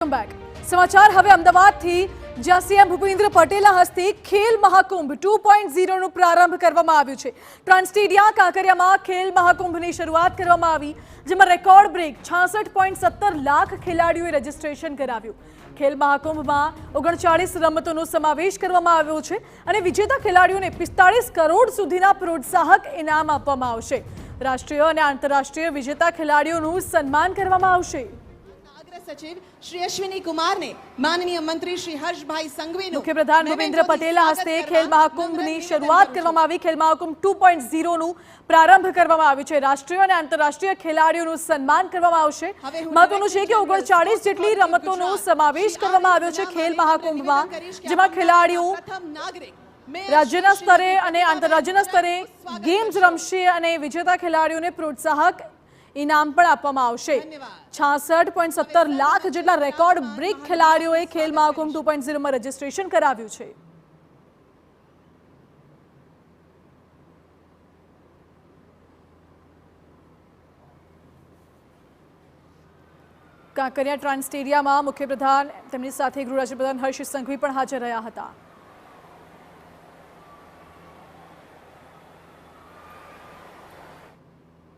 Welcome back. સમાચાર હવે અમદાવાદથી, જ્યાં સીએમ ભૂપેન્દ્ર પટેલના હસ્તે ખેલ મહાકુંભ 2.0 નો પ્રારંભ કરવામાં આવ્યો છે। ટ્રાન્સસ્ટેડિયા કાંકરિયામાં ખેલ મહાકુંભની શરૂઆત કરવામાં આવી, જેમાં રેકોર્ડ બ્રેક 66.17 લાખ ખેલાડીઓએ રજીસ્ટ્રેશન કરાવ્યું। ખેલ મહાકુંભમાં 39 રમતોનો સમાવેશ કરવામાં આવ્યો છે અને વિજેતા ખેલાડીઓને 45 કરોડ સુધીના પ્રોત્સાહક ઇનામ આપવામાં આવશે। રાષ્ટ્રીય અને આંતરરાષ્ટ્રીય વિજેતા ખેલાડીઓનું સન્માન કરવામાં આવશે। सचिव श्री अश्विनी कुमार ने माननीय मंत्री श्री हर्षभाई संघवी मुख्यप्रधान भूपेन्द्र पटेलના હસ્તે ખેલ મહાકુંભની શરૂઆત કરવામાં આવી। ખેલ મહાકુંભ 2.0 નું પ્રારંભ કરવામાં આવ્યું છે। રાષ્ટ્રીય અને આંતરરાષ્ટ્રીય ખેલાડીઓનું સન્માન કરવામાં આવશે। મહત્વનું છે કે 39 જેટલી રમતોનો સમાવેશ કરવામાં આવ્યો છે ખેલ મહાકુંભમાં, જેમાં ખેલાડીઓ રાજ્યના સ્તરે અને આંતરરાજ્યના સ્તરે ગેમ્સ રમશે અને વિજેતા ખેલાડીઓને પ્રોત્સાહક ઇનામ પણ આપવામાં આવશે। 66.17 લાખ જેટલા રેકોર્ડ બ્રેક ખેલાડીઓએ ખેલ મહાકુંભ 2.0 માં રજીસ્ટ્રેશન કરાવ્યું છે। કાંકરિયા ટ્રાન્સ સ્ટેડિયમમાં મુખ્યપ્રધાન, તેમની સાથે ગૃહ રાજ્યપ્રધાન હર્ષ સંઘવી પણ હાજર રહ્યા હતા।